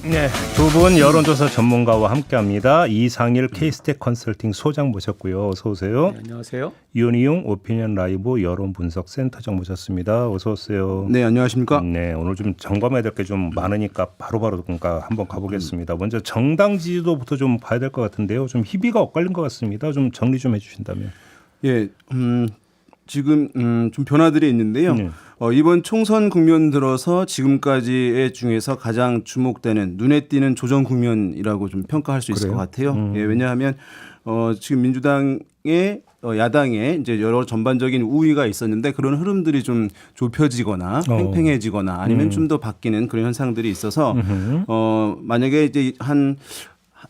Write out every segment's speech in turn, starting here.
네, 두 분 여론조사 전문가와 함께합니다. 이상일 K스택 컨설팅 소장 모셨고요. 어서 오세요. 네, 안녕하세요. 윤희용 오피니언 라이브 여론분석센터장 모셨습니다. 어서 오세요. 네, 안녕하십니까? 네, 오늘 좀 점검해야 될 게 좀 많으니까 바로바로 그러니까 한번 가보겠습니다. 먼저 정당 지지도부터 좀 봐야 될 것 같은데요. 좀 희비가 엇갈린 것 같습니다. 좀 정리 좀 해주신다면. 예, 지금 좀 변화들이 있는데요. 이번 총선 국면 들어서 지금까지의 중에서 가장 주목되는 눈에 띄는 조정 국면이라고 좀 평가할 수 있을 그래요? 것 같아요. 예, 왜냐하면 지금 민주당의 야당에 이제 여러 전반적인 우위가 있었는데 그런 흐름들이 좀 좁혀지거나 팽팽해지거나 아니면 좀 더 바뀌는 그런 현상들이 있어서 만약에 이제 한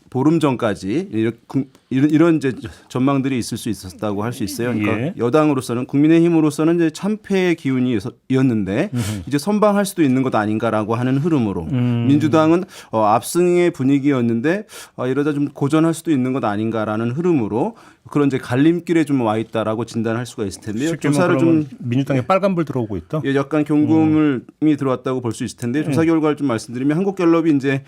보름 전까지 이런 이제 전망들이 있을 수 있었다고 할 수 있어요. 그러니까 예. 여당으로서는 국민의힘으로서는 이제 참패의 기운이었는데 이제 선방할 수도 있는 것 아닌가라고 하는 흐름으로 민주당은 압승의 분위기였는데 이러다 좀 고전할 수도 있는 것 아닌가라는 흐름으로 그런 이제 갈림길에 좀 와 있다라고 진단할 수가 있을 텐데요. 조사를 좀 민주당에 빨간불 들어오고 있다. 예, 약간 경고음이 들어왔다고 볼 수 있을 텐데 조사 결과를 좀 말씀드리면 한국갤럽이 이제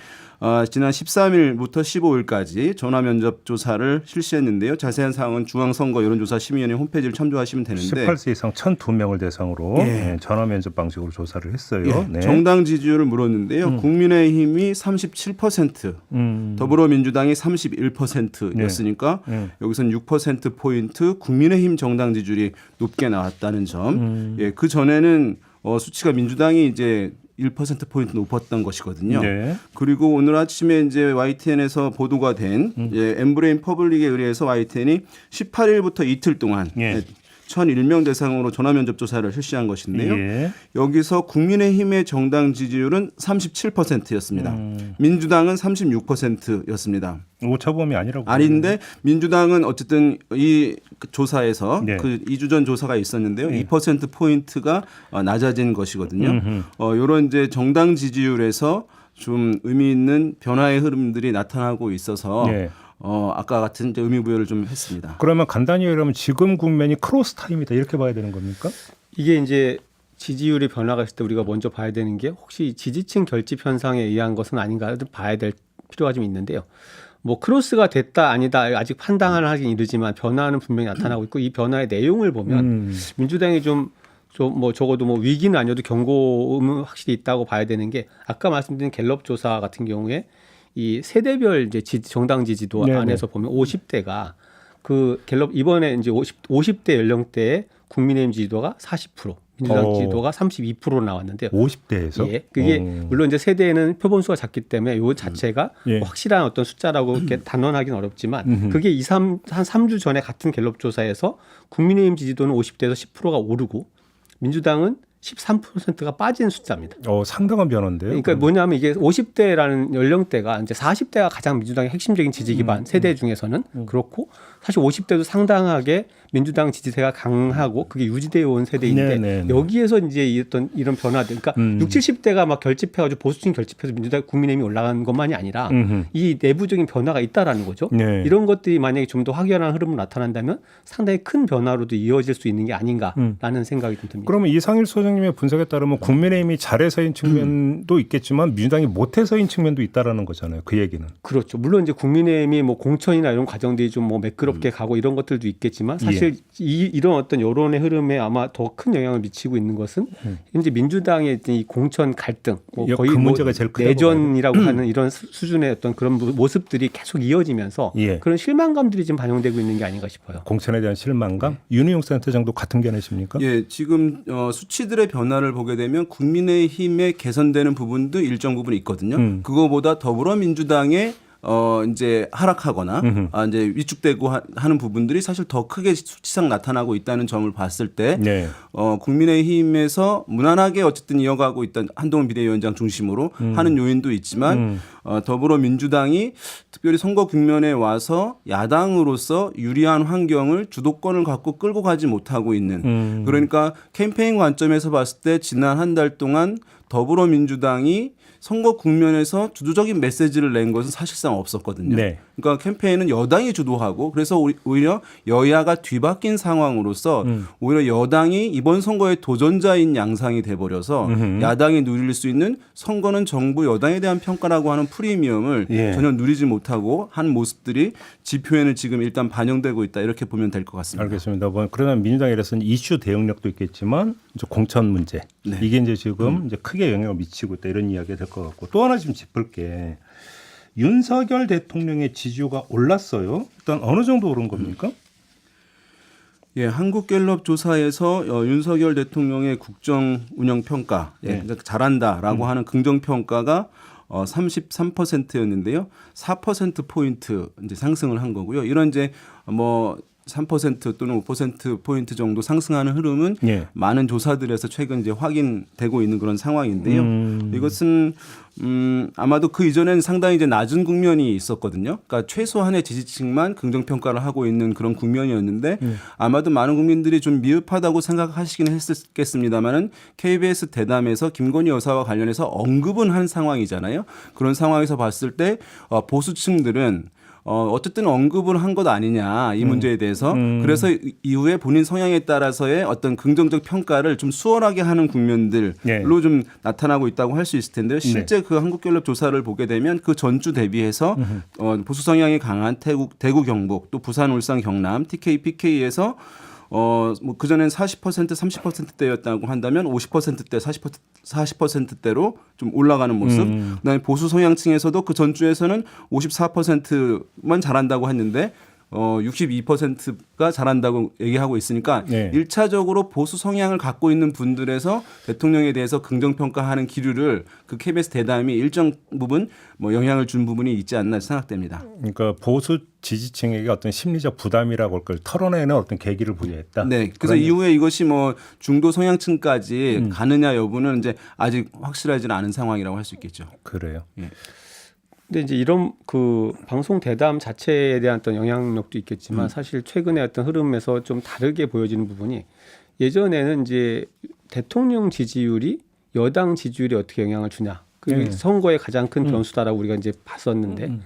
지난 13일부터 15일까지 전화 면접 조사를 실시했는데요. 자세한 사항은 중앙선거 여론조사심의위원회 홈페이지를 참조하시면 되는데 18세 이상 1,002명을 대상으로 예. 전화 면접 방식으로 조사를 했어요. 예, 네. 정당 지지율을 물었는데요. 국민의힘이 37%, 더불어민주당이 31%였으니까 여기서는 6%포인트 국민의힘 정당 지지율이 높게 나왔다는 점. 예, 그 전에는 수치가 민주당이 이제 1%포인트 높았던 것이거든요. 네. 그리고 오늘 아침에 이제 YTN에서 보도가 된 엠브레인 퍼블릭에 의해서 YTN이 18일부터 이틀 동안 예. 1,001명 대상으로 전화 면접 조사를 실시한 것인데요. 예. 여기서 국민의힘의 정당 지지율은 37%였습니다. 민주당은 36%였습니다. 오차범위 아니라고. 아닌데 민주당은 어쨌든 이 조사에서 네. 그 2주 전 조사가 있었는데요. 2% 포인트가 낮아진 것이거든요. 이런 이제 정당 지지율에서 좀 의미 있는 변화의 흐름들이 나타나고 있어서 네. 아까 같은 이제 의미 부여를 좀 했습니다. 그러면 간단히 얘기하면 지금 국면이 크로스 타임이다 이렇게 봐야 되는 겁니까? 이게 이제 지지율의 변화가 있을 때 우리가 먼저 봐야 되는 게 혹시 지지층 결집 현상에 의한 것은 아닌가 좀 봐야 될 필요가 좀 있는데요. 뭐 크로스가 됐다 아니다 아직 판단을 하긴 이르지만 변화는 분명히 나타나고 있고 이 변화의 내용을 보면 민주당이 좀 뭐 적어도 뭐 위기는 아니어도 경고음은 확실히 있다고 봐야 되는 게 아까 말씀드린 갤럽 조사 같은 경우에 이 세대별 이제 정당 지지도 네네. 안에서 보면 50대가 그 갤럽 이번에 이제 50대 연령대의 국민의힘 지지도가 40%, 민주당 지지도가 32%로 나왔는데요. 50대에서? 예, 그게 물론 이제 세대에는 표본수가 작기 때문에 요 자체가 예. 뭐 확실한 어떤 숫자라고 이렇게 단언하기는 어렵지만 그게 한 3주 전에 같은 갤럽 조사에서 국민의힘 지지도는 50대에서 10%가 오르고 민주당은 13%가 빠진 숫자입니다. 상당한 변화인데요. 그러니까 뭐냐면 이게 50대라는 연령대가 이제 40대가 가장 민주당의 핵심적인 지지 기반 세대 중에서는 그렇고 사실 50대도 상당하게 민주당 지지세가 강하고 그게 유지되어 온 세대인데 네네네. 여기에서 이제 이런 변화들 그러니까 60, 70대가 막 결집해가지고 보수층 결집해서 민주당 국민의힘이 올라간 것만이 아니라 이 내부적인 변화가 있다라는 거죠. 네. 이런 것들이 만약에 좀 더 확연한 흐름으로 나타난다면 상당히 큰 변화로도 이어질 수 있는 게 아닌가라는 생각이 좀 듭니다. 그러면 이상일 소장님의 분석에 따르면 국민의힘이 잘해서인 측면도 있겠지만 민주당이 못해서인 측면도 있다라는 거잖아요. 그 얘기는. 그렇죠. 물론 이제 국민의힘이 뭐 공천이나 이런 과정들이 좀 뭐 매끄럽게 가고 이런 것들도 있겠지만 사실 이런 어떤 여론의 흐름에 아마 더 큰 영향을 미치고 있는 것은 이제 민주당의 이 공천 갈등, 뭐 거의 그 뭐 문제가 제일 크다고 내전이라고 하는 이런 수준의 어떤 그런 모습들이 계속 이어지면서 예. 그런 실망감들이 지금 반영되고 있는 게 아닌가 싶어요. 공천에 대한 실망감? 윤희용 센터장도 같은 견해십니까? 예, 지금 수치들의 변화를 보게 되면 국민의힘에 개선되는 부분도 일정 부분 있거든요. 그거보다 더불어민주당의 이제 하락하거나 이제 위축되고 하는 부분들이 사실 더 크게 수치상 나타나고 있다는 점을 봤을 때 네. 국민의힘에서 무난하게 어쨌든 이어가고 있던 한동훈 비대위원장 중심으로 하는 요인도 있지만 더불어민주당이 특별히 선거 국면에 와서 야당으로서 유리한 환경을 주도권을 갖고 끌고 가지 못하고 있는 그러니까 캠페인 관점에서 봤을 때 지난 한 달 동안 더불어민주당이 선거 국면에서 주도적인 메시지를 낸 것은 사실상 없었거든요. 네. 그러니까 캠페인은 여당이 주도하고 그래서 오히려 여야가 뒤바뀐 상황으로서 오히려 여당이 이번 선거의 도전자인 양상이 돼버려서 야당이 누릴 수 있는 선거는 정부 여당에 대한 평가라고 하는 프리미엄을 예. 전혀 누리지 못하고 한 모습들이 지표에는 지금 일단 반영되고 있다 이렇게 보면 될 것 같습니다. 알겠습니다. 뭐 그러나 민주당에서는 이슈 대응력도 있겠지만 이제 공천 문제 네. 이게 이제 지금 이제 크게 영향을 미치고 있다 이런 이야기가 될 것 같고 또 하나 지금 짚을 게 윤석열 대통령의 지지율가 올랐어요. 일단 어느 정도 오른 겁니까? 예, 한국갤럽 조사에서 윤석열 대통령의 국정 운영 평가, 예, 그러니까 잘한다라고 하는 긍정 평가가 33%였는데요. 4% 포인트 이제 상승을 한 거고요. 이런 이제 뭐 3% 또는 5% 포인트 정도 상승하는 흐름은 예. 많은 조사들에서 최근 이제 확인되고 있는 그런 상황인데요. 이것은 아마도 그 이전에는 상당히 이제 낮은 국면이 있었거든요. 그러니까 최소한의 지지층만 긍정 평가를 하고 있는 그런 국면이었는데 아마도 많은 국민들이 좀 미흡하다고 생각하시긴 했겠습니다만은 KBS 대담에서 김건희 여사와 관련해서 언급은 한 상황이잖아요. 그런 상황에서 봤을 때 보수층들은 어쨌든 언급을 한 것 아니냐 이 문제에 대해서 그래서 이후에 본인 성향에 따라서의 어떤 긍정적 평가를 좀 수월하게 하는 국면들로 예. 좀 나타나고 있다고 할 수 있을 텐데요. 실제 그 한국갤럽 조사를 보게 되면 그 전주 대비해서 보수 성향이 강한 대구 경북 또 부산 울산 경남 TK PK에서 뭐 그전엔 40% 30%대였다고 한다면 50%대 40%대로 좀 올라가는 모습. 그다음에 보수 성향층에서도 그 전주에서는 54%만 잘한다고 했는데 62%가 잘한다고 얘기하고 있으니까 네. 1차적으로 보수 성향을 갖고 있는 분들에서 대통령에 대해서 긍정평가하는 기류를 그 KBS 대담이 일정 부분 뭐 영향을 준 부분이 있지 않나 생각됩니다. 그러니까 보수 지지층에게 어떤 심리적 부담이라고 할 걸 털어내는 어떤 계기를 부여했다. 네. 그래서 이후에 이것이 뭐 중도 성향층까지 가느냐 여부는 이제 아직 확실하지는 않은 상황이라고 할 수 있겠죠. 그래요. 예. 근데 이제 이런 그 방송 대담 자체에 대한 어떤 영향력도 있겠지만 사실 최근에 어떤 흐름에서 좀 다르게 보여지는 부분이 예전에는 이제 대통령 지지율이 여당 지지율에 어떻게 영향을 주냐. 그게 선거의 가장 큰 변수다라고 우리가 이제 봤었는데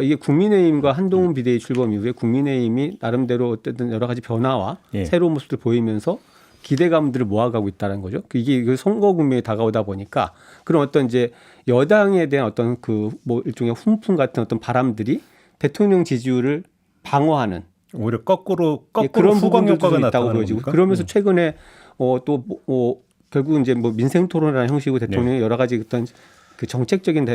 이게 국민의힘과 한동훈 비대위 출범 이후에 국민의힘이 나름대로 어쨌든 여러 가지 변화와 예. 새로운 모습을 보이면서 기대감들을 모아가고 있다는 거죠. 이게 그 선거 국면이 다가오다 보니까 그런 어떤 이제 여당에 대한 어떤 그 뭐 일종의 훈풍 같은 어떤 바람들이 대통령 지지율을 방어하는 오히려 거꾸로 그런 후광 부분들도 효과가 있다고 나타나는 보여지고 겁니까? 그러면서 최근에 결국 이제 뭐 민생 토론이라는 형식으로 대통령이 여러 가지 어떤 그 정책적인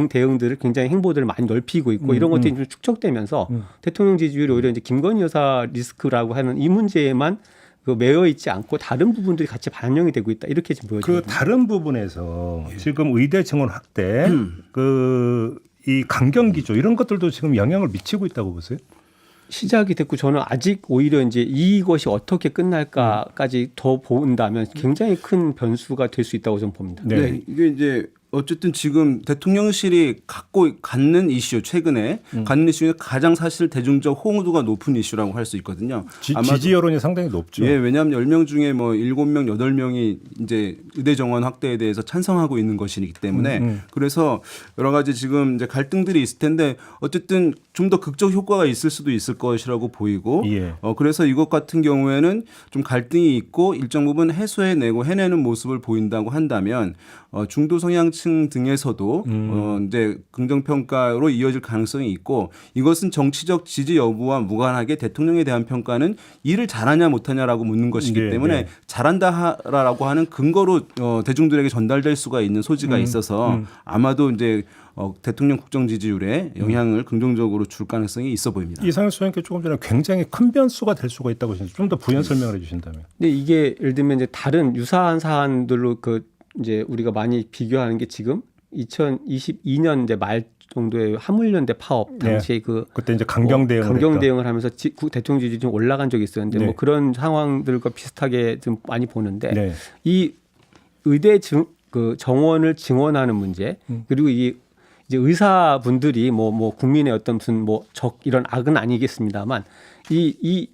대응들을 굉장히 행보들을 많이 넓히고 있고 이런 것들이 좀 축적되면서 대통령 지지율이 오히려 이제 김건희 여사 리스크라고 하는 이 문제에만 그 매여 있지 않고 다른 부분들이 같이 반영이 되고 있다 이렇게 지금 보여집니다. 그 다른 부분에서 지금 의대 증원 확대, 이 강경 기조 이런 것들도 지금 영향을 미치고 있다고 보세요? 시작이 됐고 저는 아직 오히려 이제 이것이 어떻게 끝날까까지 더 본다면 굉장히 큰 변수가 될 수 있다고 저는 봅니다. 네. 이게 이제 어쨌든 지금 대통령실이 갖는 이슈 최근에 갖는 이슈 중에 가장 사실 대중적 호응도가 높은 이슈라고 할 수 있거든요. 지지 여론이 상당히 높죠. 예, 왜냐하면 10명 중에 뭐 7명, 8명이 이제 의대 정원 확대에 대해서 찬성하고 있는 것이기 때문에 그래서 여러 가지 지금 이제 갈등들이 있을 텐데 어쨌든 좀 더 극적 효과가 있을 수도 있을 것이라고 보이고 예. 그래서 이것 같은 경우에는 좀 갈등이 있고 일정 부분 해소해내고 해내는 모습을 보인다고 한다면 중도 성향층 등에서도 이제 긍정 평가로 이어질 가능성이 있고 이것은 정치적 지지 여부와 무관하게 대통령에 대한 평가는 일을 잘하냐 못하냐라고 묻는 것이기 네, 때문에 네. 잘한다라고 하는 근거로 대중들에게 전달될 수가 있는 소지가 있어서 아마도 이제 대통령 국정 지지율에 영향을 긍정적으로 줄 가능성이 있어 보입니다. 이상현 소장님께 조금 전에 굉장히 큰 변수가 될 수가 있다고 하셨는데 좀 더 부연 설명을 해주신다면. 근데 이게 예를 들면 이제 다른 유사한 사안들로 그 이제 우리가 많이 비교하는 게 지금 2022년 이제 말 정도의 화물연대 파업 당시에 그때 이제 강경 대응을 하면서 대통령 지지율이 좀 올라간 적이 있었는데 네. 뭐 그런 상황들과 비슷하게 좀 많이 보는데 네. 이 의대 그 정원을 증원하는 문제 그리고 이제 의사분들이 뭐 국민의 어떤 무슨 뭐 적 이런 악은 아니겠습니다만 이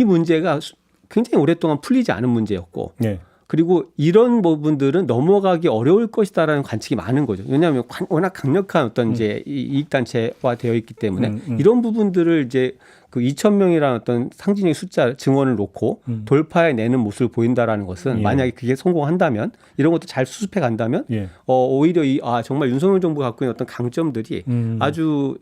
문제가 굉장히 오랫동안 풀리지 않은 문제였고 네. 그리고 이런 부분들은 넘어가기 어려울 것이다라는 관측이 많은 거죠. 왜냐하면 워낙 강력한 어떤 이제 이익단체화 되어 있기 때문에 이런 부분들을 이제 그 2,000명이라는 어떤 상징적인 숫자 증언을 놓고 돌파해 내는 모습을 보인다라는 것은 예. 만약에 그게 성공한다면 이런 것도 잘 수습해 간다면 예. 오히려 정말 윤석열 정부가 갖고 있는 어떤 강점들이 아주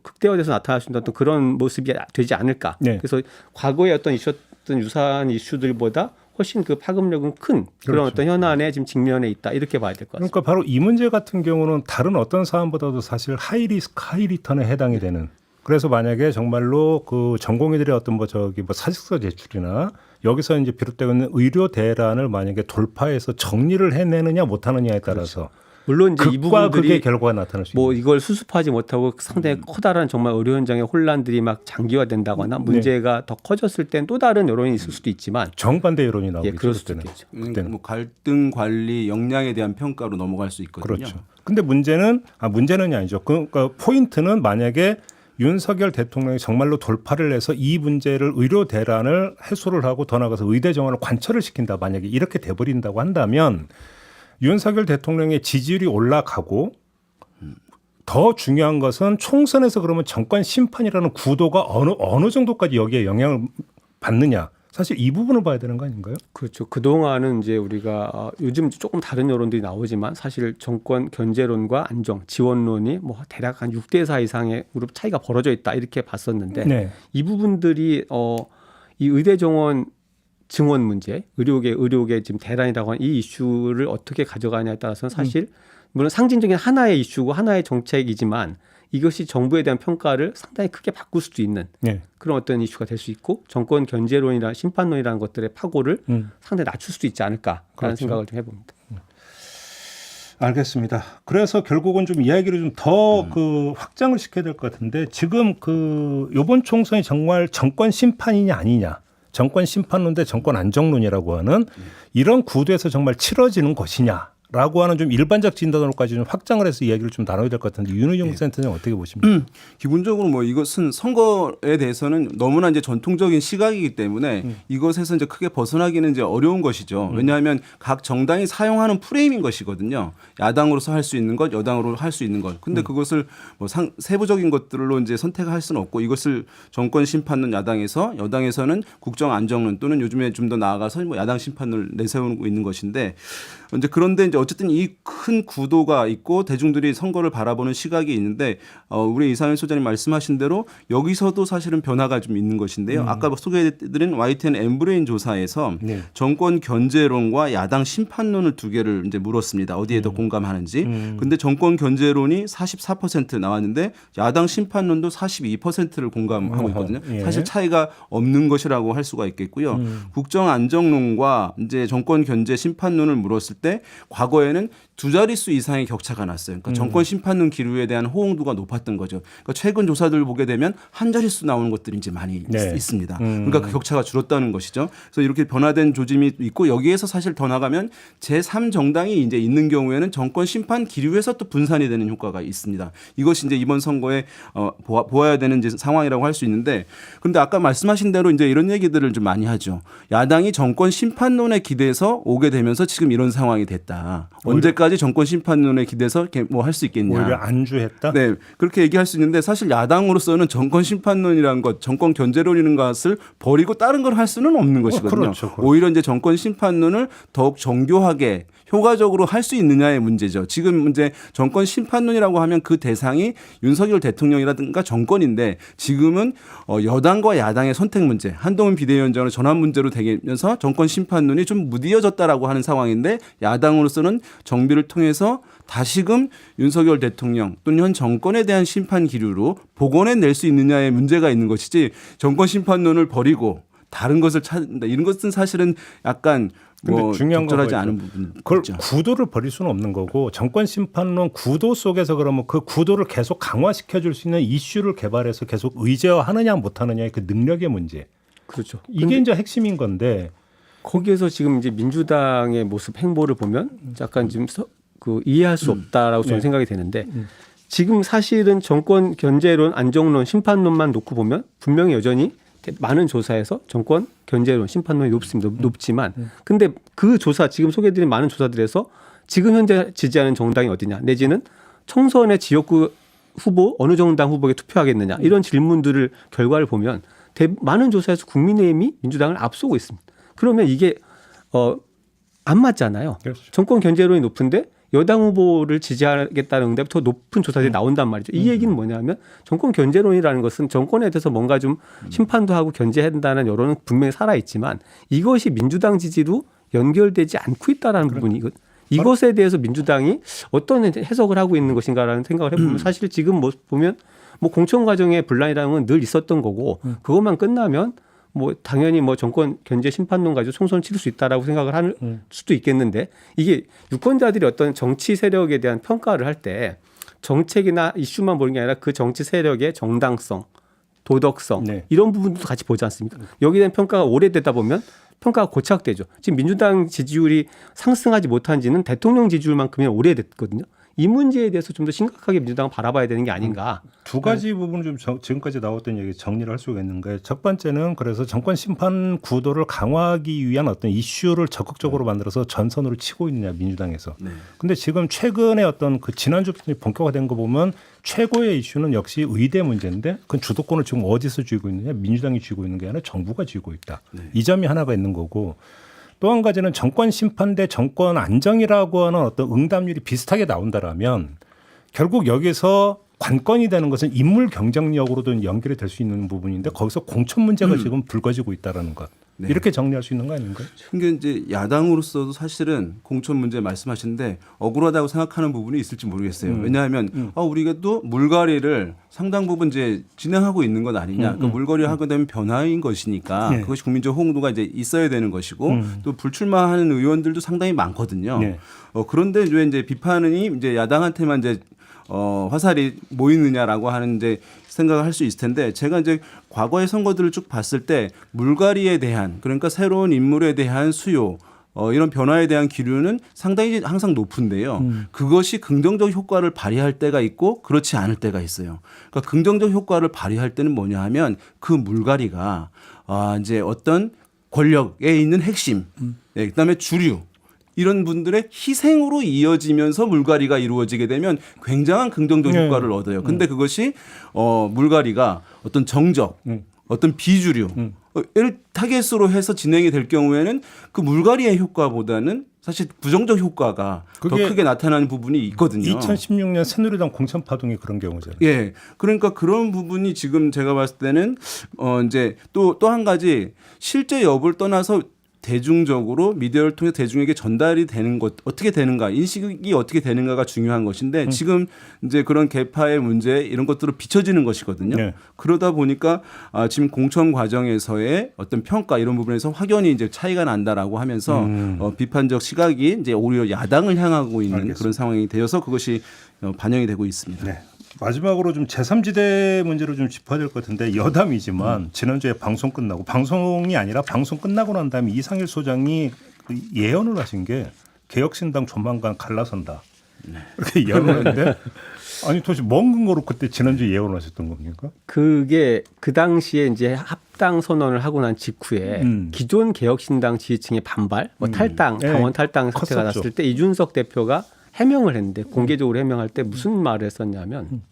극대화돼서 나타날 수 있는 어떤 그런 모습이 되지 않을까. 네. 그래서 과거에 어떤 있었던 유사한 이슈들보다 훨씬 그 파급력은 큰 그런 그렇죠. 어떤 현안에 지금 직면해 있다 이렇게 봐야 될 것 같습니다. 그러니까 바로 이 문제 같은 경우는 다른 어떤 사안보다도 사실 하이 리스크 하이 리턴에 해당이 되는. 그래서 만약에 정말로 그 전공의들의 어떤 뭐 사직서 제출이나 여기서 이제 비롯되고 있는 의료 대란을 만약에 돌파해서 정리를 해내느냐 못하느냐에 따라서 물론 이제 이 극과 극의 부분들이 결과가 나타날 수 뭐 있는. 이걸 수습하지 못하고 상당히 커다란 정말 의료 현장의 혼란들이 막 장기화된다거나 문제가 더 커졌을 땐 또 다른 여론이 있을 수도 있지만 정반대 여론이 나오겠죠. 그럴 수도 그때는. 있겠죠. 그때는. 뭐 갈등 관리 역량에 대한 평가로 넘어갈 수 있거든요. 그렇죠. 근데 문제는 아니죠. 그러니까 포인트는 만약에 윤석열 대통령이 정말로 돌파를 해서 이 문제를 의료 대란을 해소를 하고 더 나아가서 의대 정원을 관철을 시킨다. 만약에 이렇게 돼버린다고 한다면 윤석열 대통령의 지지율이 올라가고 더 중요한 것은 총선에서 그러면 정권 심판이라는 구도가 어느 정도까지 여기에 영향을 받느냐. 사실 이 부분을 봐야 되는 거 아닌가요? 그렇죠. 그동안은 이제 우리가 요즘 조금 다른 여론들이 나오지만 사실 정권 견제론과 안정, 지원론이 뭐 대략 한 6대4 이상의 그룹 차이가 벌어져 있다 이렇게 봤었는데 네. 이 부분들이 이 의대 정원 증원 문제, 의료계 지금 대란이라고 하는 이 이슈를 어떻게 가져가냐에 따라서는 사실 물론 상징적인 하나의 이슈고 하나의 정책이지만 이것이 정부에 대한 평가를 상당히 크게 바꿀 수도 있는 네. 그런 어떤 이슈가 될 수 있고 정권 견제론이나 심판론이라는 것들의 파고를 상당히 낮출 수도 있지 않을까라는 그렇죠. 생각을 좀 해봅니다. 알겠습니다. 그래서 결국은 좀 이야기를 좀 더 그 확장을 시켜야 될 것 같은데 지금 그 이번 총선이 정말 정권 심판이냐 아니냐, 정권 심판론 대 정권 안정론이라고 하는 이런 구도에서 정말 치러지는 것이냐. 라고 하는 좀 일반적 진단으로까지 좀 확장을 해서 이야기를 좀 나눠야 될 것 같은데 윤의용 센터장님 어떻게 보십니까? 기본적으로 뭐 이것은 선거에 대해서는 너무나 이제 전통적인 시각이기 때문에 이것에서 이제 크게 벗어나기는 이제 어려운 것이죠. 왜냐하면 각 정당이 사용하는 프레임인 것이거든요. 야당으로서 할 수 있는 것, 여당으로 할 수 있는 것. 근데 그것을 뭐 세부적인 것들로 이제 선택할 수는 없고 이것을 정권 심판론 야당에서 여당에서는 국정 안정론 또는 요즘에 좀 더 나아가서 뭐 야당 심판을 내세우고 있는 것인데 그런데 이제 어쨌든 이 큰 구도가 있고 대중들이 선거를 바라보는 시각이 있는데 우리 이상현 소장님 말씀하신 대로 여기서도 사실은 변화가 좀 있는 것인데요. 아까 소개해드린 YTN 엠브레인 조사에서 네. 정권 견제론과 야당 심판론을 두 개를 이제 물었습니다. 어디에 더 공감하는지. 근데 정권 견제론이 44% 나왔는데 야당 심판론도 42%를 공감하고 있거든요. 예. 사실 차이가 없는 것이라고 할 수가 있겠고요. 국정 안정론과 이제 정권 견제 심판론을 물었을 때 과거에는 두 자릿수 이상의 격차가 났어요. 그러니까 정권 심판론 기류에 대한 호응도가 높았던 거죠. 그러니까 최근 조사들을 보게 되면 한 자릿수 나오는 것들이 이제 많이 네. 있습니다. 그러니까 그 격차가 줄었다는 것이죠. 그래서 이렇게 변화된 조짐이 있고 여기에서 사실 더 나가면 제3정당이 이제 있는 경우에는 정권 심판 기류에서 또 분산이 되는 효과가 있습니다. 이것이 이제 이번 선거에 보아야 되는 이제 상황이라고 할 수 있는데 그런데 아까 말씀하신 대로 이제 이런 얘기들을 좀 많이 하죠. 야당이 정권 심판론에 기대서 오게 되면서 지금 이런 상황이 됐다. 언제까지 정권 심판론에 기대서 뭐 할 수 있겠냐. 오히려 안주했다. 네, 그렇게 얘기할 수 있는데 사실 야당으로서는 정권 심판론이라는 것, 정권 견제론이라는 것을 버리고 다른 걸 할 수는 없는 것이거든요. 그렇죠. 오히려 이제 정권 심판론을 더욱 정교하게 효과적으로 할 수 있느냐의 문제죠. 지금 이제 정권 심판론이라고 하면 그 대상이 윤석열 대통령이라든가 정권인데 지금은 여당과 야당의 선택 문제, 한동훈 비대위원장으로 전환 문제로 되면서 정권 심판론이 좀 무디어졌다라고 하는 상황인데 야당으로서는 정비를 통해서 다시금 윤석열 대통령 또는 현 정권에 대한 심판 기류로 복원해낼 수 있느냐의 문제가 있는 것이지 정권 심판론을 버리고 다른 것을 찾는다. 이런 것은 사실은 약간 뭐 중요한 적절하지 건 않은 부분이 그걸 있죠. 구도를 버릴 수는 없는 거고 정권 심판론 구도 속에서 그러면 그 구도를 계속 강화시켜 줄 수 있는 이슈를 개발해서 계속 의제화하느냐 못하느냐의 그 능력의 문제. 그렇죠. 이게 이제 핵심인 건데 거기에서 지금 이제 민주당의 모습 행보를 보면 약간 지금 이해할 수 없다라고 저는 생각이 되는데 지금 사실은 정권 견제론, 안정론, 심판론만 놓고 보면 분명히 여전히 많은 조사에서 정권 견제론, 심판론이 높습니다. 높지만 근데 그 조사 지금 소개해드린 많은 조사들에서 지금 현재 지지하는 정당이 어디냐 내지는 총선의 지역구 후보 어느 정당 후보에 투표하겠느냐 이런 질문들을 결과를 보면 많은 조사에서 국민의힘이 민주당을 앞서고 있습니다. 그러면 이게 안 맞잖아요. 그렇죠. 정권 견제론이 높은데 여당 후보를 지지하겠다는 응답이 더 높은 조사들이 나온단 말이죠. 이 얘기는 뭐냐면 정권 견제론이라는 것은 정권에 대해서 뭔가 좀 심판도 하고 견제한다는 여론은 분명히 살아있지만 이것이 민주당 지지로 연결되지 않고 있다는 부분이거든요. 이것에 대해서 민주당이 어떤 해석을 하고 있는 것인가라는 생각을 해보면 사실 지금 뭐 보면 뭐 공천 과정의 분란이라는 건 늘 있었던 거고 그것만 끝나면 뭐 당연히 뭐 정권 견제 심판론 가지고 총선을 치를 수 있다라고 생각을 할 수도 있겠는데 이게 유권자들이 어떤 정치 세력에 대한 평가를 할 때 정책이나 이슈만 보는 게 아니라 그 정치 세력의 정당성, 도덕성 네. 이런 부분도 같이 보지 않습니까? 여기에 대한 평가가 오래되다 보면 평가가 고착되죠. 지금 민주당 지지율이 상승하지 못한 지는 대통령 지지율만큼이나 오래됐거든요. 이 문제에 대해서 좀 더 심각하게 민주당은 바라봐야 되는 게 아닌가. 두 가지 부분을 좀 지금까지 나왔던 얘기 정리를 할 수가 있는데 첫 번째는 그래서 정권 심판 구도를 강화하기 위한 어떤 이슈를 적극적으로 만들어서 전선으로 치고 있느냐 민주당에서. 근데 지금 최근에 어떤 그 지난주부터 본격화된 거 보면 최고의 이슈는 역시 의대 문제인데 그 주도권을 지금 어디서 쥐고 있느냐 민주당이 쥐고 있는 게 아니라 정부가 쥐고 있다. 이 점이 하나가 있는 거고. 또 한 가지는 정권 심판 대 정권 안정이라고 하는 어떤 응답률이 비슷하게 나온다라면 결국 여기서 관건이 되는 것은 인물 경쟁력으로도 연결이 될 수 있는 부분인데 거기서 공천 문제가 지금 불거지고 있다라는 것. 네. 이렇게 정리할 수 있는 거 아닌가요? 그게 이제 야당으로서도 사실은 공천 문제 말씀하시는데 억울하다고 생각하는 부분이 있을지 모르겠어요. 왜냐하면 우리가 또 물갈이를 상당 부분 이제 진행하고 있는 것 아니냐. 그 물갈이 하게 되면 변화인 것이니까 네. 그것이 국민적 호응도가 이제 있어야 되는 것이고 또 불출마하는 의원들도 상당히 많거든요. 네. 그런데 왜 이제 비판이 이제 야당한테만 이제 화살이 모이느냐라고 하는 이제 생각을 할 수 있을 텐데 제가 이제 과거의 선거들을 쭉 봤을 때 물갈이에 대한 그러니까 새로운 인물에 대한 수요 이런 변화에 대한 기류는 상당히 항상 높은데요. 그것이 긍정적 효과를 발휘할 때가 있고 그렇지 않을 때가 있어요. 그러니까 긍정적 효과를 발휘할 때는 뭐냐 하면 그 물갈이가 이제 어떤 권력에 있는 핵심, 네, 그다음에 주류 이런 분들의 희생으로 이어지면서 물갈이가 이루어지게 되면 굉장한 긍정적 효과를 얻어요. 근데 그것이 물갈이가 어떤 정적, 어떤 비주류, 를 타겟으로 해서 진행이 될 경우에는 그 물갈이의 효과보다는 사실 부정적 효과가 더 크게 나타나는 부분이 있거든요. 2016년 새누리당 공천 파동이 그런 경우잖아요. 예. 그러니까 그런 부분이 지금 제가 봤을 때는 이제 또 한 가지 실제 여부를 떠나서 대중적으로 미디어를 통해 대중에게 전달이 되는 것 어떻게 되는가 인식이 어떻게 되는가가 중요한 것인데 지금 이제 그런 계파의 문제 이런 것들을 비춰지는 것이거든요. 네. 그러다 보니까 지금 공천 과정에서의 어떤 평가 이런 부분에서 확연히 이제 차이가 난다라고 하면서 비판적 시각이 이제 오히려 야당을 향하고 있는 알겠습니다. 그런 상황이 되어서 그것이 반영이 되고 있습니다. 네. 마지막으로 좀 제3지대 문제로 좀 짚어야 될 것 같은데 여담이지만 지난주에 방송 끝나고 방송이 아니라 방송 끝나고 난 다음에 이상일 소장이 그 예언을 하신 게 개혁신당 조만간 갈라선다. 이렇게 예언을 했는데 아니 도대체 뭔 근거로 그때 지난주에 예언을 하셨던 겁니까? 그게 그 당시에 이제 합당 선언을 하고 난 직후에 기존 개혁신당 지지층의 반발, 뭐 탈당, 네. 당원 탈당 사태가 컸었죠. 났을 때 이준석 대표가 해명을 했는데 공개적으로 해명할 때 무슨 말을 했었냐면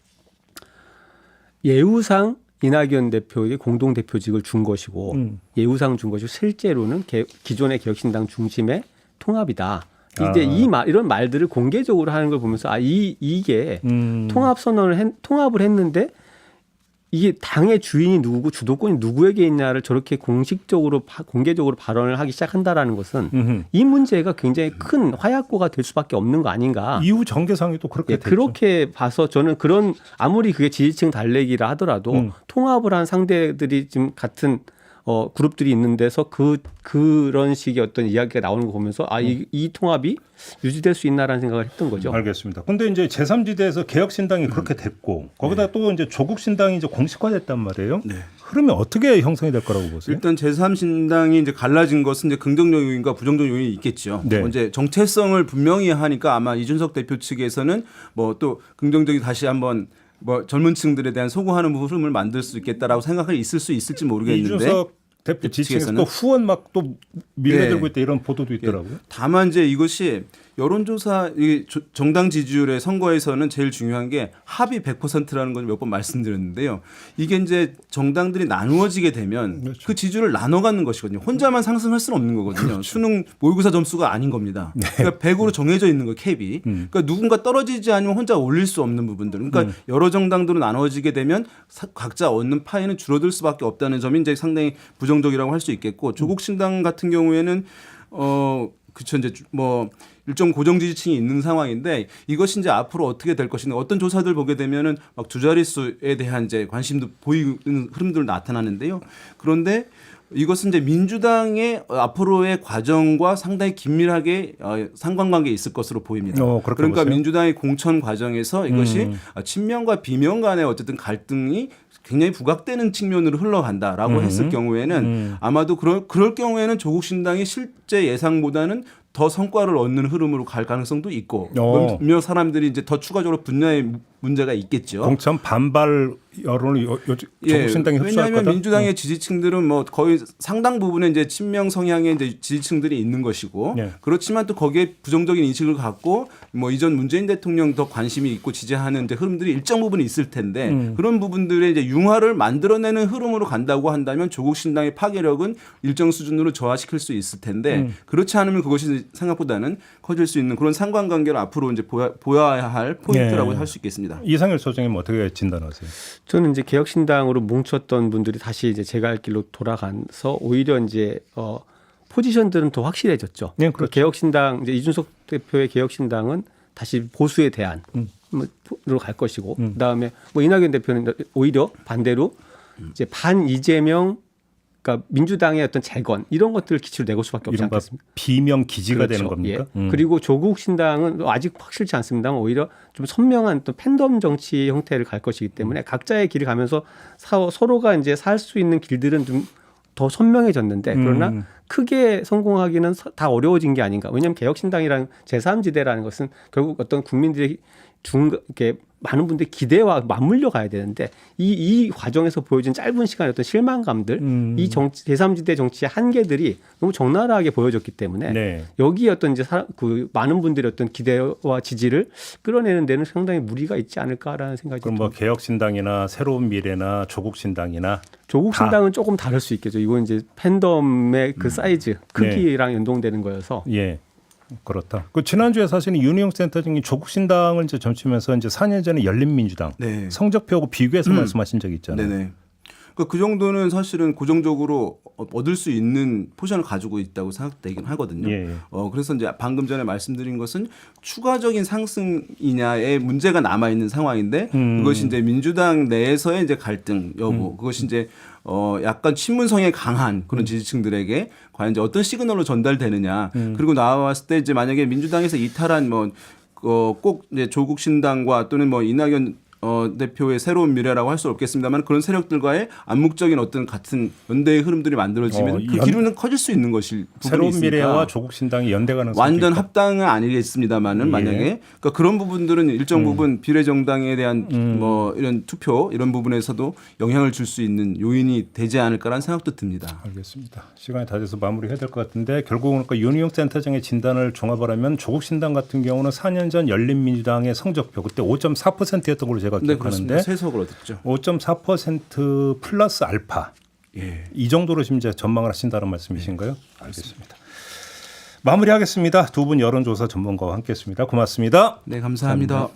예우상 이낙연 대표에게 공동 대표직을 준 것이고 예우상 준 것이고 실제로는 기존의 개혁신당 중심의 통합이다. 이제 이런 말들을 공개적으로 하는 걸 보면서 이게 통합을 했는데 이게 당의 주인이 누구고 주도권이 누구에게 있냐를 저렇게 공식적으로 공개적으로 발언을 하기 시작한다라는 것은 이 문제가 굉장히 큰 화약고가 될 수밖에 없는 거 아닌가. 이후 전개상이 또 그렇게 됐죠. 그렇게 봐서 저는 그런 아무리 그게 지지층 달래기라 하더라도 통합을 한 상대들이 지금 같은 그룹들이 있는 데서 그런 식의 어떤 이야기가 나오는 거 보면서 이 통합이 유지될 수 있나라는 생각을 했던 거죠. 알겠습니다. 근데 이제 제3지대에서 개혁신당이 그렇게 됐고 거기다 또 이제 조국신당이 이제 공식화됐단 말이에요. 네. 흐름이 어떻게 형성이 될 거라고 보세요? 일단 제3신당이 이제 갈라진 것은 이제 긍정적 요인과 부정적 요인이 있겠죠. 네. 이제 정체성을 분명히 하니까 아마 이준석 대표 측에서는 뭐 또 긍정적이 다시 한번 뭐 젊은층들에 대한 소구하는 흐름을 만들 수 있겠다라고 생각이 있을 수 있을지 모르겠는데 이준석 대표 지층에서 또 후원 막 또 밀려들고 있다 이런 보도도 있더라고요. 다만 이제 이것이 여론조사 이 정당 지지율의 선거에서는 제일 중요한 게 합의 100%라는 걸 몇 번 말씀드렸는데요. 이게 이제 정당들이 나누어지게 되면 그렇죠. 그 지지율을 나눠 갖는 것이거든요. 혼자만 상승할 수는 없는 거거든요. 그렇죠. 수능 모의고사 점수가 아닌 겁니다. 그러니까 100으로 정해져 있는 거 캡이. 그러니까 누군가 떨어지지 않으면 혼자 올릴 수 없는 부분들. 그러니까 여러 정당들로 나눠지게 되면 각자 얻는 파이는 줄어들 수밖에 없다는 점이 이제 상당히 부정적이라고 할 수 있겠고 조국 신당 같은 경우에는 그쵸 이제 뭐 일정 고정 지지층이 있는 상황인데 이것이 이제 앞으로 어떻게 될 것인가 어떤 조사들 보게 되면은 막 두 자릿수에 대한 이제 관심도 보이는 흐름들 나타나는데요. 그런데 이것은 이제 민주당의 앞으로의 과정과 상당히 긴밀하게 상관관계에 있을 것으로 보입니다. 그렇게 그러니까 보세요? 민주당의 공천 과정에서 이것이 친명과 비명 간의 어쨌든 갈등이 굉장히 부각되는 측면으로 흘러간다라고 했을 경우에는 아마도 그럴 경우에는 조국 신당이 실제 예상보다는 더 성과를 얻는 흐름으로 갈 가능성도 있고 몇몇 사람들이 이제 더 추가적으로 분야의 문제가 있겠죠. 공천 반발 여론을 조국 신당이 흡수할 왜냐하면 거다. 민주당의 지지층들은 뭐 거의 상당 부분의 이제 친명 성향의 이제 지지층들이 있는 것이고 예. 그렇지만 또 거기에 부정적인 인식을 갖고 뭐 이전 문재인 대통령 더 관심이 있고 지지하는 이제 흐름들이 일정 부분이 있을 텐데 그런 부분들의 이제 융화를 만들어내는 흐름으로 간다고 한다면 조국 신당의 파괴력은 일정 수준으로 저하시킬 수 있을 텐데 그렇지 않으면 그것이 생각보다는 커질 수 있는 그런 상관관계를 앞으로 이제 보여야 할 포인트라고 예. 할 수 있겠습니다. 이상열 소장님 어떻게 진단하세요? 저는 이제 개혁신당으로 뭉쳤던 분들이 다시 이제 제가 알 길로 돌아가서 오히려 이제 포지션들은 더 확실해졌죠. 네, 그렇죠. 개혁신당 이제 이준석 대표의 개혁신당은 다시 보수에 대한 으로 갈 것이고 그다음에 뭐 이낙연 대표는 오히려 반대로 이제 반 이재명 그러니까 민주당의 어떤 재건 이런 것들을 기치로 내고 수밖에 없지 이른바 않겠습니까? 비명 기지가 그렇죠. 되는 겁니까? 예. 그리고 조국 신당은 아직 확실치 않습니다만 오히려 좀 선명한 또 팬덤 정치 형태를 갈 것이기 때문에 각자의 길을 가면서 서로가 이제 살 수 있는 길들은 좀 더 선명해졌는데 그러나 크게 성공하기는 다 어려워진 게 아닌가. 왜냐하면 개혁신당이라는 제3지대라는 것은 결국 어떤 국민들이 이렇게 많은 분들이 기대와 맞물려 가야 되는데 이 과정에서 보여준 짧은 시간의 어떤 실망감들, 이 정치 제3지대 정치의 한계들이 너무 적나라하게 보여졌기 때문에 네. 여기에 어떤 이제 그 많은 분들의 어떤 기대와 지지를 끌어내는 데는 상당히 무리가 있지 않을까라는 생각이 그럼 듭니다. 뭐 개혁신당이나 새로운 미래나 조국 신당이나 조국 신당은 조금 다를 수 있겠죠. 이건 이제 팬덤의 그 사이즈, 크기랑 연동되는 거여서. 예. 그렇다. 그 지난주에 사실은 윤희용 센터장이 조국 신당을 이제 점치면서 이제 4년 전에 열린민주당 네. 성적표하고 비교해서 말씀하신 적이 있잖아요. 네네. 그러니까 그 정도는 사실은 고정적으로 얻을 수 있는 포션을 가지고 있다고 생각되긴 하거든요. 예, 예. 그래서 이제 방금 전에 말씀드린 것은 추가적인 상승이냐의 문제가 남아 있는 상황인데 그것이 이제 민주당 내에서의 이제 갈등 여부, 그것이 이제 약간 친문성에 강한 그런 지지층들에게 과연 이제 어떤 시그널로 전달되느냐. 그리고 나왔을 때 이제 만약에 민주당에서 이탈한 꼭 이제 조국 신당과 또는 뭐 이낙연 대표의 새로운 미래라고 할 수 없겠습니다만 그런 세력들과의 암묵적인 어떤 같은 연대의 흐름들이 만들어지면 그 기류는 커질 수 있는 것일 부분이 새로운 있으니까. 미래와 조국 신당이 연대 가능성이 완전 있다. 합당은 아니겠습니다만은 만약에 그러니까 그런 부분들은 일정 부분 비례정당에 대한 뭐 이런 투표 이런 부분에서도 영향을 줄 수 있는 요인이 되지 않을까라는 생각도 듭니다. 알겠습니다. 시간이 다 돼서 마무리해야 될 것 같은데 결국은 그러니까 윤희용 센터장의 진단을 종합하라면 조국 신당 같은 경우는 4년 전 열린민주당의 성적표 그때 5.4%였던 걸로 제가 네, 기억하는데 그렇습니다. 세석을 얻었죠. 5.4% 플러스 알파. 예. 이 정도로 지금 이제 전망을 하신다는 말씀이신가요? 알겠습니다. 마무리하겠습니다. 두 분 여론조사 전문가와 함께했습니다. 고맙습니다. 네, 감사합니다.